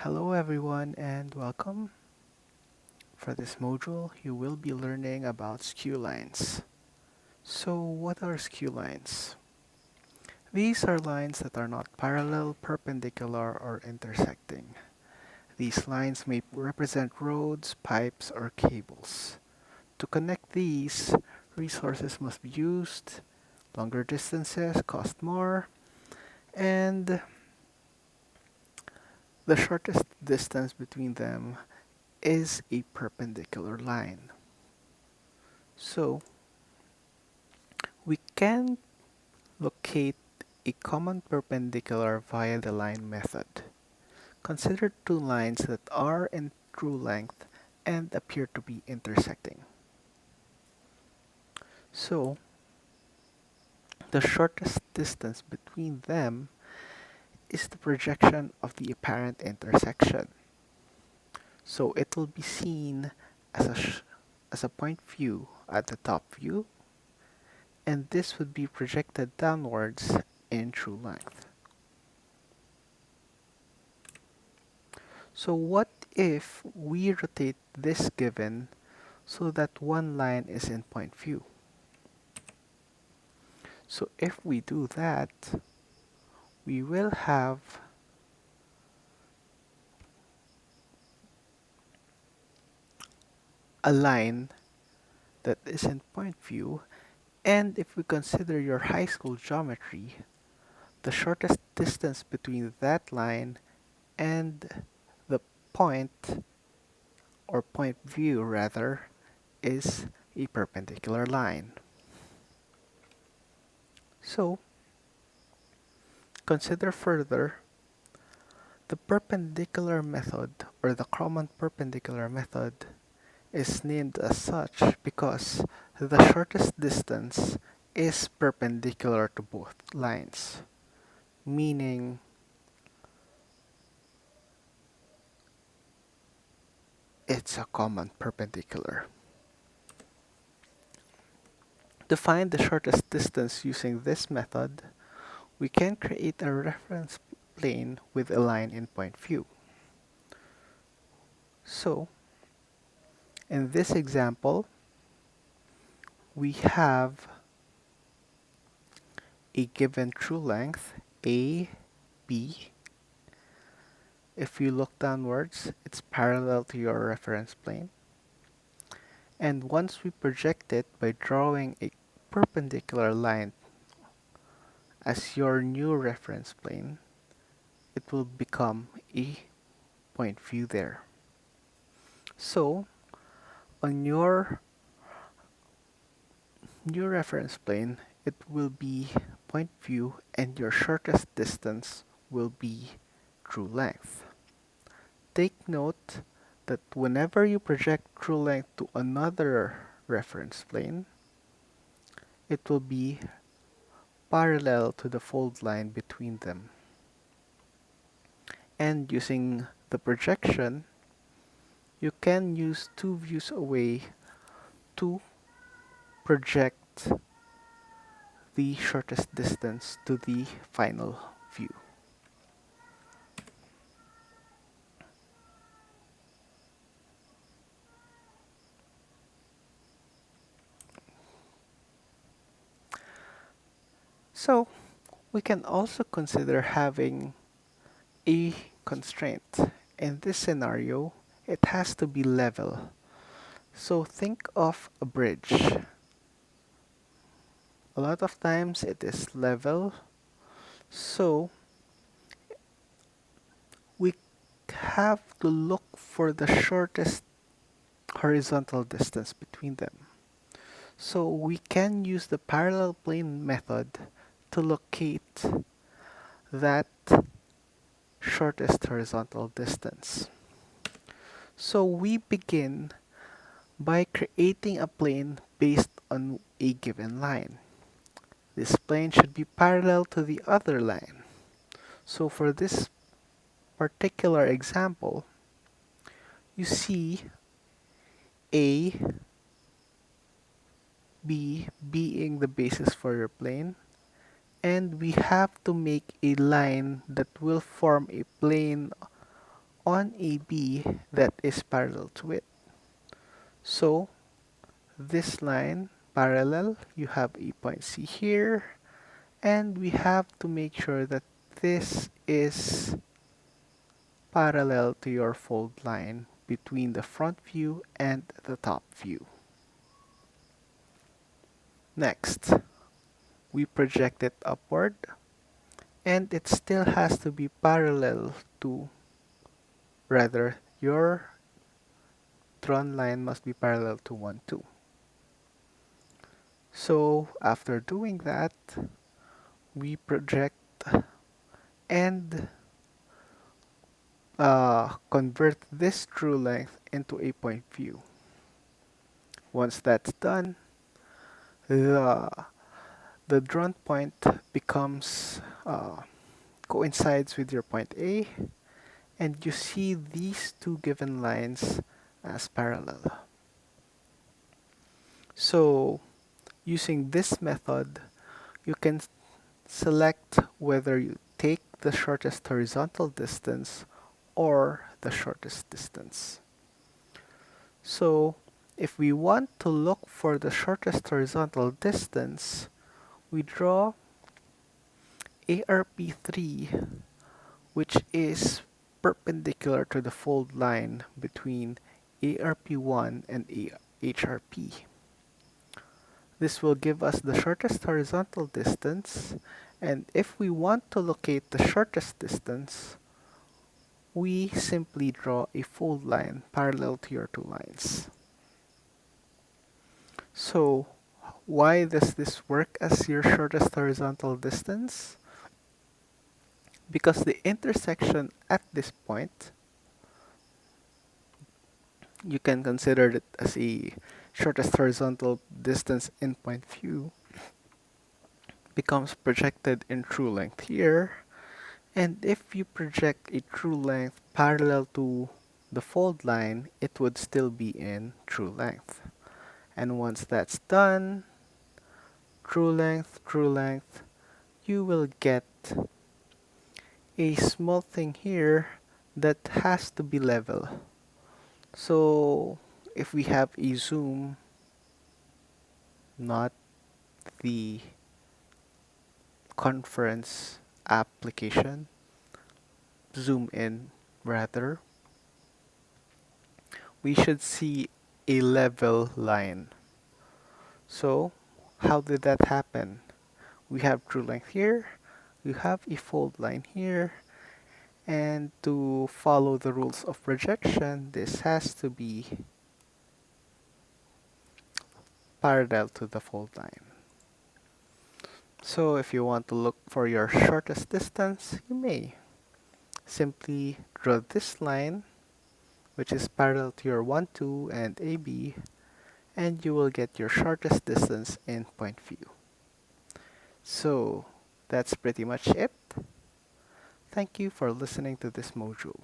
Hello everyone and welcome. For this module, you will be learning about skew lines. So what are skew lines? These are lines that are not parallel, perpendicular, or intersecting. These lines may represent roads, pipes, or cables. To connect these, resources must be used, longer distances cost more, and the shortest distance between them is a perpendicular line. So, we can locate a common perpendicular via the line method. Consider two lines that are in true length and appear to be intersecting. So, the shortest distance between them is the projection of the apparent intersection. So it will be seen as a point view at the top view, and this would be projected downwards in true length. So what if we rotate this given so that one line is in point view? So if we do that, we will have a line that is in point view, and if we consider your high school geometry, the shortest distance between that line and the point, or point view rather, is a perpendicular line. So, consider further the perpendicular method, or the common perpendicular method, is named as such because the shortest distance is perpendicular to both lines, meaning it's a common perpendicular. To find the shortest distance using this method, we can create a reference plane with a line in point view. So, in this example, we have a given true length, A, B. If you look downwards, it's parallel to your reference plane. And once we project it by drawing a perpendicular line as your new reference plane, it will become a point view there. So, on your new reference plane, it will be point view and your shortest distance will be true length. Take note that whenever you project true length to another reference plane, it will be parallel to the fold line between them. And using the projection, you can use two views away to project the shortest distance to the final view. So, we can also consider having a constraint. In this scenario, it has to be level. So think of a bridge. A lot of times it is level. So we have to look for the shortest horizontal distance between them. So we can use the parallel plane method to locate that shortest horizontal distance. So we begin by creating a plane based on a given line. This plane should be parallel to the other line. So for this particular example, you see A, B being the basis for your plane, and we have to make a line that will form a plane on AB that is parallel to it. So this line parallel, you have a point C here, and we have to make sure that this is parallel to your fold line between the front view and the top view. Next, we project it upward, and it still has to be parallel to, rather, your drawn line must be parallel to 1, 2. So after doing that, we project and convert this true length into a point view. Once that's done, the, the drawn point becomes coincides with your point A, and you see these two given lines as parallel. So using this method, you can select whether you take the shortest horizontal distance or the shortest distance. So if we want to look for the shortest horizontal distance, we draw ARP3, which is perpendicular to the fold line between ARP1 and HRP. This will give us the shortest horizontal distance, and if we want to locate the shortest distance, we simply draw a fold line parallel to your two lines. So, why does this work as your shortest horizontal distance? Because the intersection at this point, you can consider it as a shortest horizontal distance in point view, becomes projected in true length here. And if you project a true length parallel to the fold line, it would still be in true length. And once that's done, true length, you will get a small thing here that has to be level. So if we have a zoom, not the conference application, zoom in rather, we should see a level line. So how did that happen? We have true length here, we have a fold line here, and to follow the rules of projection, this has to be parallel to the fold line. So if you want to look for your shortest distance, you may simply draw this line, which is parallel to your 1, 2, and AB, and you will get your shortest distance in point view. So that's pretty much it. Thank you for listening to this module.